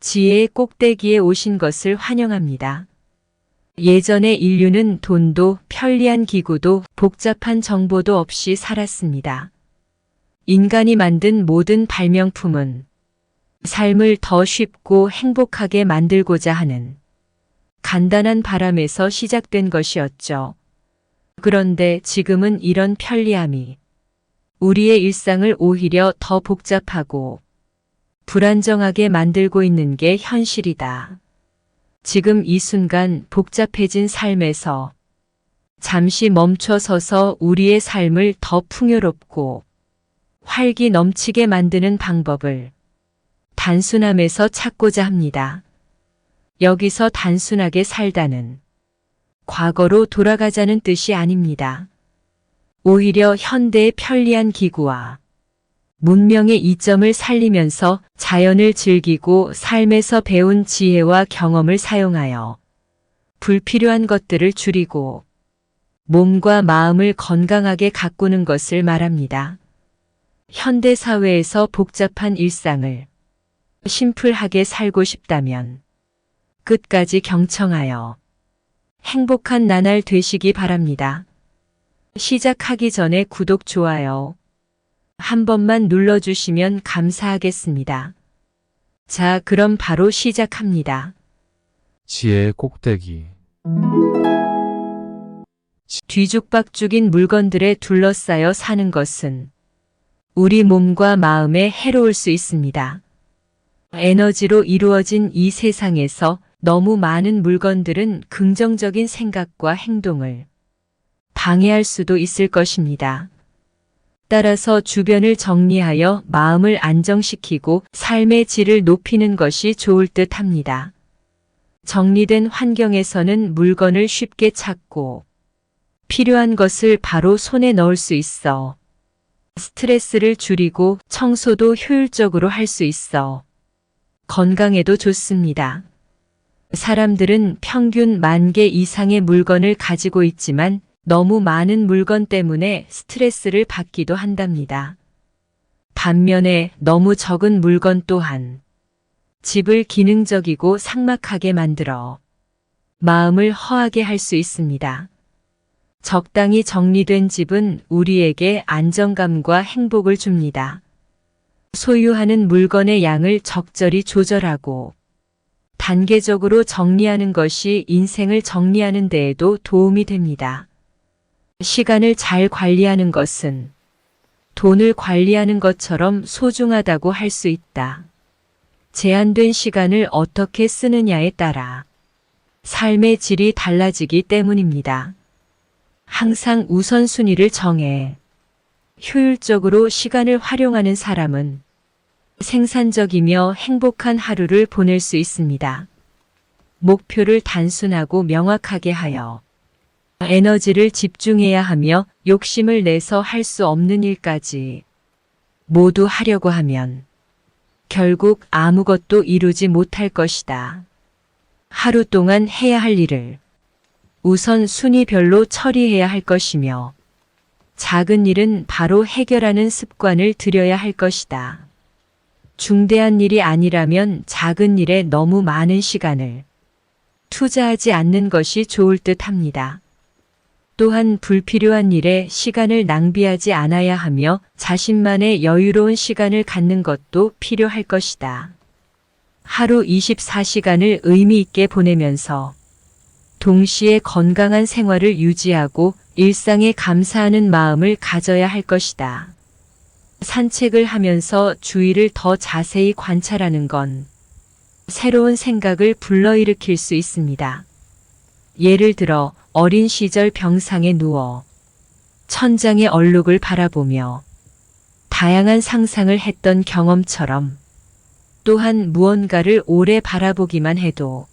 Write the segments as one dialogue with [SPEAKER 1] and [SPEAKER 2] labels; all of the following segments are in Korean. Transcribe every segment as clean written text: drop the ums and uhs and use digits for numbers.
[SPEAKER 1] 지혜의 꼭대기에 오신 것을 환영합니다. 예전의 인류는 돈도 편리한 기구도 복잡한 정보도 없이 살았습니다. 인간이 만든 모든 발명품은 삶을 더 쉽고 행복하게 만들고자 하는 간단한 바람에서 시작된 것이었죠. 그런데 지금은 이런 편리함이 우리의 일상을 오히려 더 복잡하고 불안정하게 만들고 있는 게 현실이다. 지금 이 순간 복잡해진 삶에서 잠시 멈춰서서 우리의 삶을 더 풍요롭고 활기 넘치게 만드는 방법을 단순함에서 찾고자 합니다. 여기서 단순하게 살다는 과거로 돌아가자는 뜻이 아닙니다. 오히려 현대의 편리한 기구와 문명의 이점을 살리면서 자연을 즐기고 삶에서 배운 지혜와 경험을 사용하여 불필요한 것들을 줄이고 몸과 마음을 건강하게 가꾸는 것을 말합니다. 현대 사회에서 복잡한 일상을 심플하게 살고 싶다면 끝까지 경청하여 행복한 나날 되시기 바랍니다. 시작하기 전에 구독, 좋아요 한 번만 눌러주시면 감사하겠습니다. 자, 그럼 바로 시작합니다.
[SPEAKER 2] 지혜의 꼭대기.
[SPEAKER 1] 뒤죽박죽인 물건들에 둘러싸여 사는 것은 우리 몸과 마음에 해로울 수 있습니다. 에너지로 이루어진 이 세상에서 너무 많은 물건들은 긍정적인 생각과 행동을 방해할 수도 있을 것입니다. 따라서 주변을 정리하여 마음을 안정시키고 삶의 질을 높이는 것이 좋을 듯 합니다. 정리된 환경에서는 물건을 쉽게 찾고 필요한 것을 바로 손에 넣을 수 있어 스트레스를 줄이고 청소도 효율적으로 할 수 있어 건강에도 좋습니다. 사람들은 평균 10,000개 이상의 물건을 가지고 있지만 너무 많은 물건 때문에 스트레스를 받기도 한답니다. 반면에 너무 적은 물건 또한 집을 기능적이고 삭막하게 만들어 마음을 허하게 할 수 있습니다. 적당히 정리된 집은 우리에게 안정감과 행복을 줍니다. 소유하는 물건의 양을 적절히 조절하고 단계적으로 정리하는 것이 인생을 정리하는 데에도 도움이 됩니다. 시간을 잘 관리하는 것은 돈을 관리하는 것처럼 소중하다고 할 수 있다. 제한된 시간을 어떻게 쓰느냐에 따라 삶의 질이 달라지기 때문입니다. 항상 우선순위를 정해 효율적으로 시간을 활용하는 사람은 생산적이며 행복한 하루를 보낼 수 있습니다. 목표를 단순하고 명확하게 하여 에너지를 집중해야 하며 욕심을 내서 할 수 없는 일까지 모두 하려고 하면 결국 아무것도 이루지 못할 것이다. 하루 동안 해야 할 일을 우선 순위별로 처리해야 할 것이며 작은 일은 바로 해결하는 습관을 들여야 할 것이다. 중대한 일이 아니라면 작은 일에 너무 많은 시간을 투자하지 않는 것이 좋을 듯 합니다. 또한 불필요한 일에 시간을 낭비하지 않아야 하며 자신만의 여유로운 시간을 갖는 것도 필요할 것이다. 하루 24시간을 의미 있게 보내면서 동시에 건강한 생활을 유지하고 일상에 감사하는 마음을 가져야 할 것이다. 산책을 하면서 주위를 더 자세히 관찰하는 건 새로운 생각을 불러일으킬 수 있습니다. 예를 들어 어린 시절 병상에 누워 천장의 얼룩을 바라보며 다양한 상상을 했던 경험처럼 또한 무언가를 오래 바라보기만 해도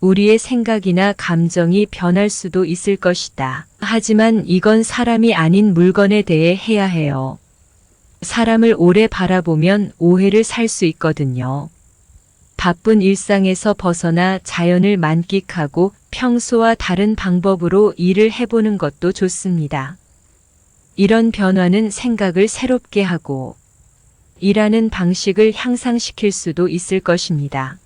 [SPEAKER 1] 우리의 생각이나 감정이 변할 수도 있을 것이다. 하지만 이건 사람이 아닌 물건에 대해 해야 해요. 사람을 오래 바라보면 오해를 살 수 있거든요. 바쁜 일상에서 벗어나 자연을 만끽하고 평소와 다른 방법으로 일을 해보는 것도 좋습니다. 이런 변화는 생각을 새롭게 하고 일하는 방식을 향상시킬 수도 있을 것입니다.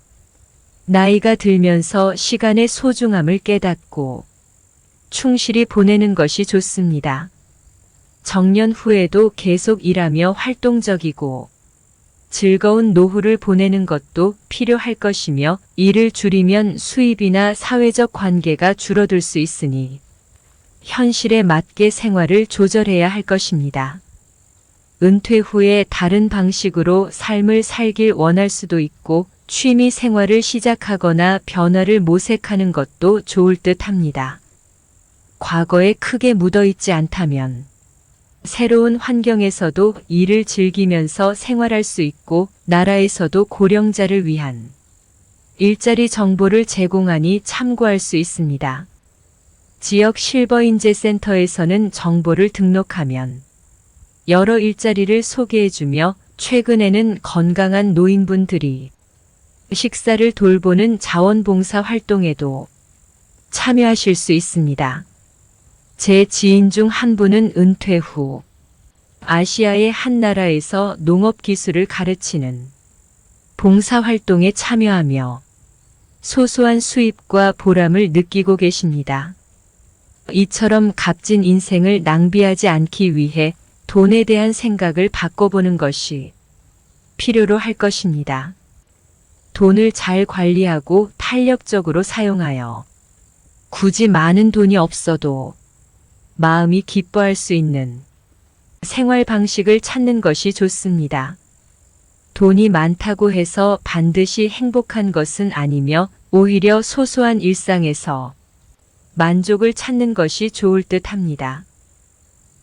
[SPEAKER 1] 나이가 들면서 시간의 소중함을 깨닫고 충실히 보내는 것이 좋습니다. 정년 후에도 계속 일하며 활동적이고 즐거운 노후를 보내는 것도 필요할 것이며, 일을 줄이면 수입이나 사회적 관계가 줄어들 수 있으니 현실에 맞게 생활을 조절해야 할 것입니다. 은퇴 후에 다른 방식으로 삶을 살길 원할 수도 있고, 취미 생활을 시작하거나 변화를 모색하는 것도 좋을 듯 합니다. 과거에 크게 묻어있지 않다면 새로운 환경에서도 일을 즐기면서 생활할 수 있고, 나라에서도 고령자를 위한 일자리 정보를 제공하니 참고할 수 있습니다. 지역 실버인재센터에서는 정보를 등록하면 여러 일자리를 소개해주며, 최근에는 건강한 노인분들이 식사를 돌보는 자원봉사 활동에도 참여하실 수 있습니다. 제 지인 중 한 분은 은퇴 후 아시아의 한 나라에서 농업 기술을 가르치는 봉사활동에 참여하며 소소한 수입과 보람을 느끼고 계십니다. 이처럼 값진 인생을 낭비하지 않기 위해 돈에 대한 생각을 바꿔보는 것이 필요로 할 것입니다. 돈을 잘 관리하고 탄력적으로 사용하여 굳이 많은 돈이 없어도 마음이 기뻐할 수 있는 생활 방식을 찾는 것이 좋습니다. 돈이 많다고 해서 반드시 행복한 것은 아니며, 오히려 소소한 일상에서 만족을 찾는 것이 좋을 듯 합니다.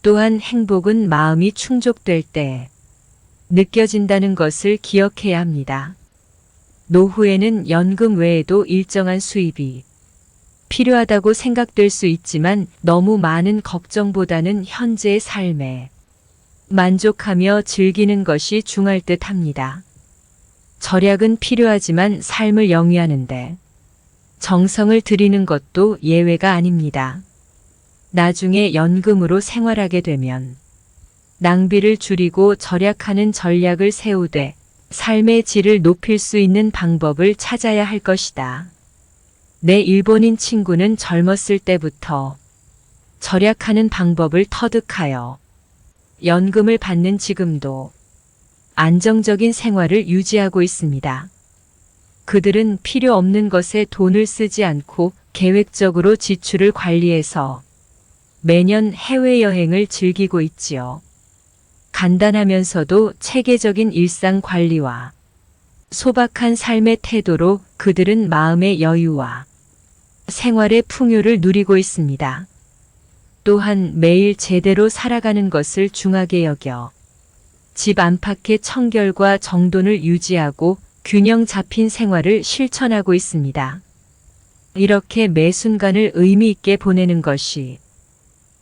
[SPEAKER 1] 또한 행복은 마음이 충족될 때 느껴진다는 것을 기억해야 합니다. 노후에는 연금 외에도 일정한 수입이 필요하다고 생각될 수 있지만, 너무 많은 걱정보다는 현재의 삶에 만족하며 즐기는 것이 중요할 듯 합니다. 절약은 필요하지만 삶을 영위하는데 정성을 들이는 것도 예외가 아닙니다. 나중에 연금으로 생활하게 되면 낭비를 줄이고 절약하는 전략을 세우되 삶의 질을 높일 수 있는 방법을 찾아야 할 것이다. 내 일본인 친구는 젊었을 때부터 절약하는 방법을 터득하여 연금을 받는 지금도 안정적인 생활을 유지하고 있습니다. 그들은 필요 없는 것에 돈을 쓰지 않고 계획적으로 지출을 관리해서 매년 해외여행을 즐기고 있지요. 간단하면서도 체계적인 일상 관리와 소박한 삶의 태도로 그들은 마음의 여유와 생활의 풍요를 누리고 있습니다. 또한 매일 제대로 살아가는 것을 중하게 여겨 집 안팎의 청결과 정돈을 유지하고 균형 잡힌 생활을 실천하고 있습니다. 이렇게 매 순간을 의미 있게 보내는 것이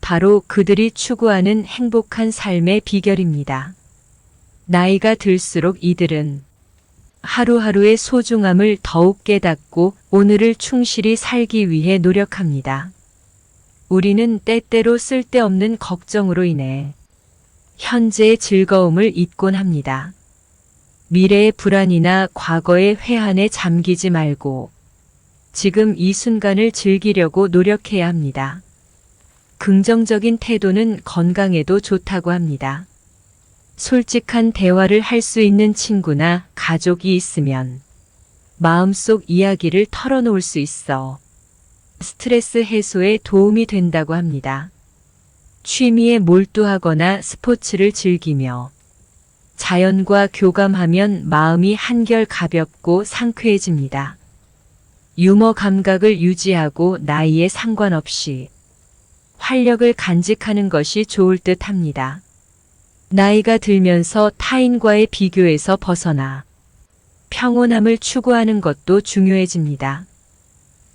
[SPEAKER 1] 바로 그들이 추구하는 행복한 삶의 비결입니다. 나이가 들수록 이들은 하루하루의 소중함을 더욱 깨닫고 오늘을 충실히 살기 위해 노력합니다. 우리는 때때로 쓸데없는 걱정으로 인해 현재의 즐거움을 잊곤 합니다. 미래의 불안이나 과거의 회한에 잠기지 말고 지금 이 순간을 즐기려고 노력해야 합니다. 긍정적인 태도는 건강에도 좋다고 합니다. 솔직한 대화를 할 수 있는 친구나 가족이 있으면 마음속 이야기를 털어놓을 수 있어 스트레스 해소에 도움이 된다고 합니다. 취미에 몰두하거나 스포츠를 즐기며 자연과 교감하면 마음이 한결 가볍고 상쾌해집니다. 유머 감각을 유지하고 나이에 상관없이 활력을 간직하는 것이 좋을 듯 합니다. 나이가 들면서 타인과의 비교에서 벗어나 평온함을 추구하는 것도 중요해집니다.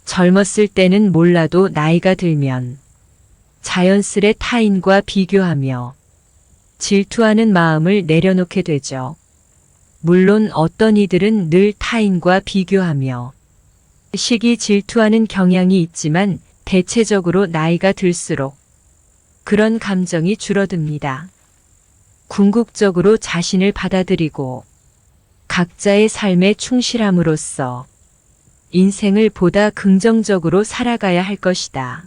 [SPEAKER 1] 젊었을 때는 몰라도 나이가 들면 자연스레 타인과 비교하며 질투하는 마음을 내려놓게 되죠. 물론 어떤 이들은 늘 타인과 비교하며 시기 질투하는 경향이 있지만, 대체적으로 나이가 들수록 그런 감정이 줄어듭니다. 궁극적으로 자신을 받아들이고 각자의 삶에 충실함으로써 인생을 보다 긍정적으로 살아가야 할 것이다.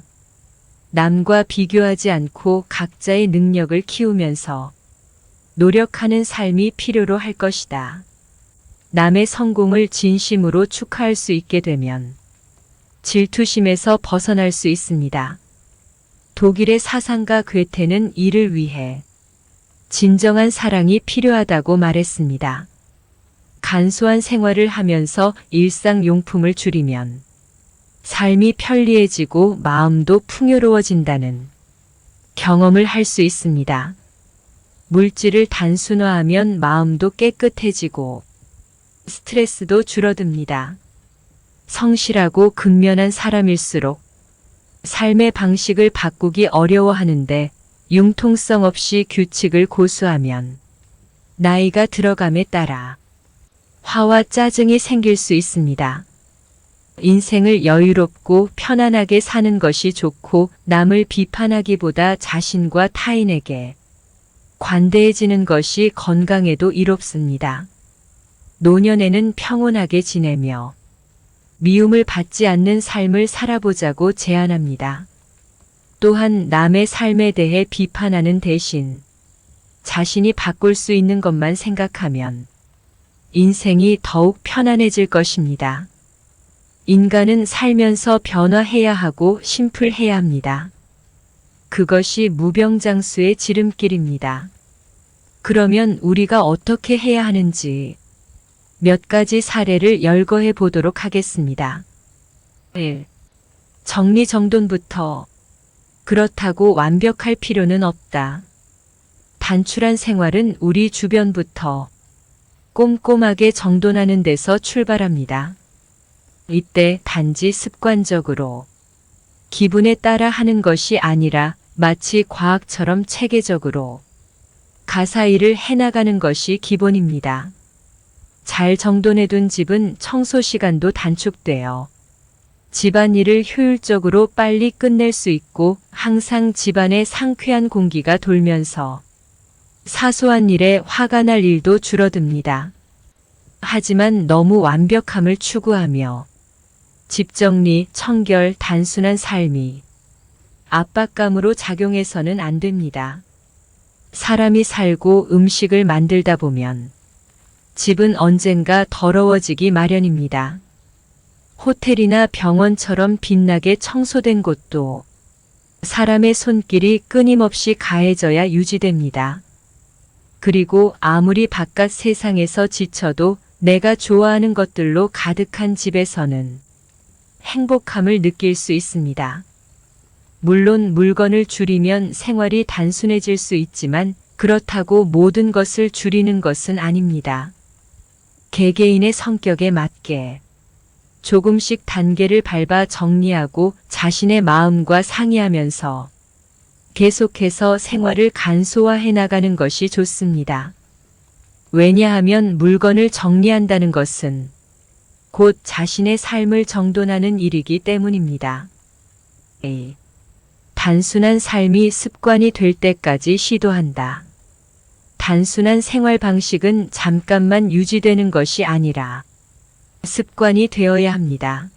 [SPEAKER 1] 남과 비교하지 않고 각자의 능력을 키우면서 노력하는 삶이 필요로 할 것이다. 남의 성공을 진심으로 축하할 수 있게 되면 질투심에서 벗어날 수 있습니다. 독일의 사상가 괴테는 이를 위해 진정한 사랑이 필요하다고 말했습니다. 간소한 생활을 하면서 일상용품을 줄이면 삶이 편리해지고 마음도 풍요로워진다는 경험을 할 수 있습니다. 물질을 단순화하면 마음도 깨끗해지고 스트레스도 줄어듭니다. 성실하고 근면한 사람일수록 삶의 방식을 바꾸기 어려워하는데 융통성 없이 규칙을 고수하면 나이가 들어감에 따라 화와 짜증이 생길 수 있습니다. 인생을 여유롭고 편안하게 사는 것이 좋고 남을 비판하기보다 자신과 타인에게 관대해지는 것이 건강에도 이롭습니다. 노년에는 평온하게 지내며 미움을 받지 않는 삶을 살아보자고 제안합니다. 또한 남의 삶에 대해 비판하는 대신 자신이 바꿀 수 있는 것만 생각하면 인생이 더욱 편안해질 것입니다. 인간은 살면서 변화해야 하고 심플해야 합니다. 그것이 무병장수의 지름길입니다. 그러면 우리가 어떻게 해야 하는지 몇 가지 사례를 열거해 보도록 하겠습니다. 1. 정리정돈부터. 그렇다고 완벽할 필요는 없다. 단출한 생활은 우리 주변부터 꼼꼼하게 정돈하는 데서 출발합니다. 이때 단지 습관적으로 기분에 따라 하는 것이 아니라 마치 과학처럼 체계적으로 가사일을 해나가는 것이 기본입니다. 잘 정돈해둔 집은 청소 시간도 단축되어 집안일을 효율적으로 빨리 끝낼 수 있고 항상 집안에 상쾌한 공기가 돌면서 사소한 일에 화가 날 일도 줄어듭니다. 하지만 너무 완벽함을 추구하며 집 정리, 청결, 단순한 삶이 압박감으로 작용해서는 안 됩니다. 사람이 살고 음식을 만들다 보면 집은 언젠가 더러워지기 마련입니다. 호텔이나 병원처럼 빛나게 청소된 곳도 사람의 손길이 끊임없이 가해져야 유지됩니다. 그리고 아무리 바깥 세상에서 지쳐도 내가 좋아하는 것들로 가득한 집에서는 행복함을 느낄 수 있습니다. 물론 물건을 줄이면 생활이 단순해질 수 있지만 그렇다고 모든 것을 줄이는 것은 아닙니다. 개개인의 성격에 맞게 조금씩 단계를 밟아 정리하고 자신의 마음과 상의하면서 계속해서 생활을 간소화해 나가는 것이 좋습니다. 왜냐하면 물건을 정리한다는 것은 곧 자신의 삶을 정돈하는 일이기 때문입니다. A. 단순한 삶이 습관이 될 때까지 시도한다. 단순한 생활 방식은 잠깐만 유지되는 것이 아니라 습관이 되어야 합니다.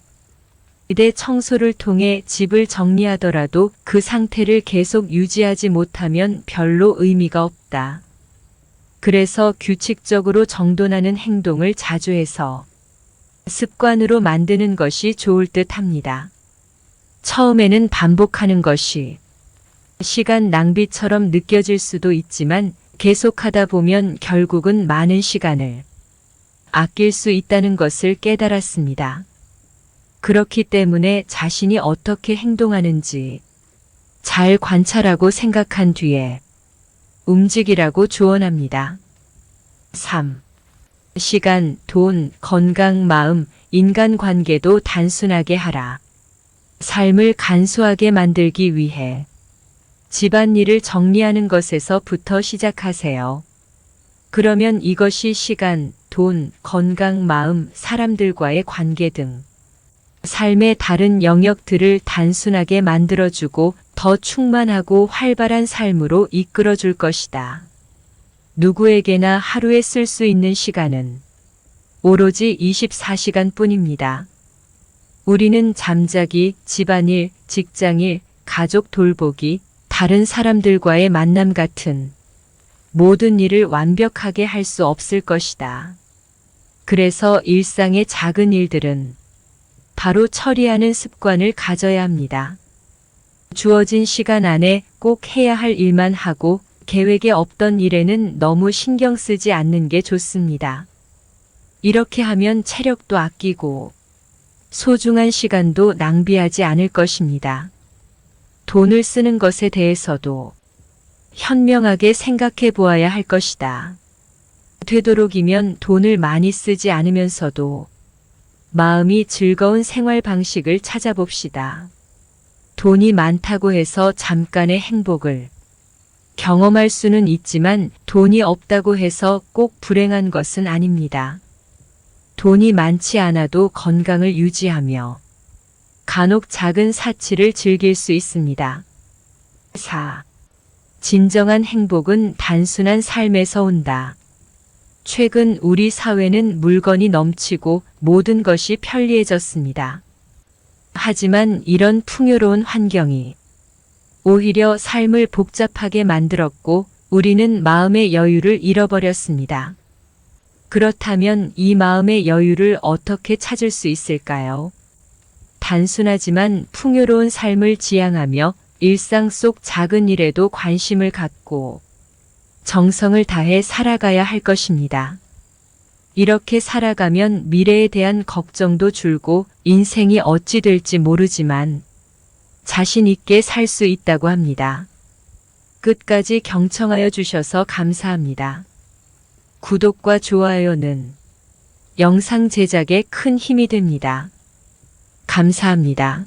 [SPEAKER 1] 이대 청소를 통해 집을 정리하더라도 그 상태를 계속 유지하지 못하면 별로 의미가 없다. 그래서 규칙적으로 정돈하는 행동을 자주 해서 습관으로 만드는 것이 좋을 듯 합니다. 처음에는 반복하는 것이 시간 낭비처럼 느껴질 수도 있지만 계속하다 보면 결국은 많은 시간을 아낄 수 있다는 것을 깨달았습니다. 그렇기 때문에 자신이 어떻게 행동하는지 잘 관찰하고 생각한 뒤에 움직이라고 조언합니다. 3. 시간, 돈, 건강, 마음, 인간관계도 단순하게 하라. 삶을 간소하게 만들기 위해 집안일을 정리하는 것에서부터 시작하세요. 그러면 이것이 시간, 돈, 건강, 마음, 사람들과의 관계 등 삶의 다른 영역들을 단순하게 만들어주고 더 충만하고 활발한 삶으로 이끌어줄 것이다. 누구에게나 하루에 쓸 수 있는 시간은 오로지 24시간 뿐입니다. 우리는 잠자기, 집안일, 직장일, 가족 돌보기, 다른 사람들과의 만남 같은 모든 일을 완벽하게 할 수 없을 것이다. 그래서 일상의 작은 일들은 바로 처리하는 습관을 가져야 합니다. 주어진 시간 안에 꼭 해야 할 일만 하고 계획에 없던 일에는 너무 신경 쓰지 않는 게 좋습니다. 이렇게 하면 체력도 아끼고 소중한 시간도 낭비하지 않을 것입니다. 돈을 쓰는 것에 대해서도 현명하게 생각해 보아야 할 것이다. 되도록이면 돈을 많이 쓰지 않으면서도 마음이 즐거운 생활 방식을 찾아봅시다. 돈이 많다고 해서 잠깐의 행복을 경험할 수는 있지만 돈이 없다고 해서 꼭 불행한 것은 아닙니다. 돈이 많지 않아도 건강을 유지하며 간혹 작은 사치를 즐길 수 있습니다. 4. 진정한 행복은 단순한 삶에서 온다. 최근 우리 사회는 물건이 넘치고 모든 것이 편리해졌습니다. 하지만 이런 풍요로운 환경이 오히려 삶을 복잡하게 만들었고 우리는 마음의 여유를 잃어버렸습니다. 그렇다면 이 마음의 여유를 어떻게 찾을 수 있을까요? 단순하지만 풍요로운 삶을 지향하며 일상 속 작은 일에도 관심을 갖고 정성을 다해 살아가야 할 것입니다. 이렇게 살아가면 미래에 대한 걱정도 줄고 인생이 어찌 될지 모르지만 자신 있게 살 수 있다고 합니다. 끝까지 경청하여 주셔서 감사합니다. 구독과 좋아요는 영상 제작에 큰 힘이 됩니다. 감사합니다.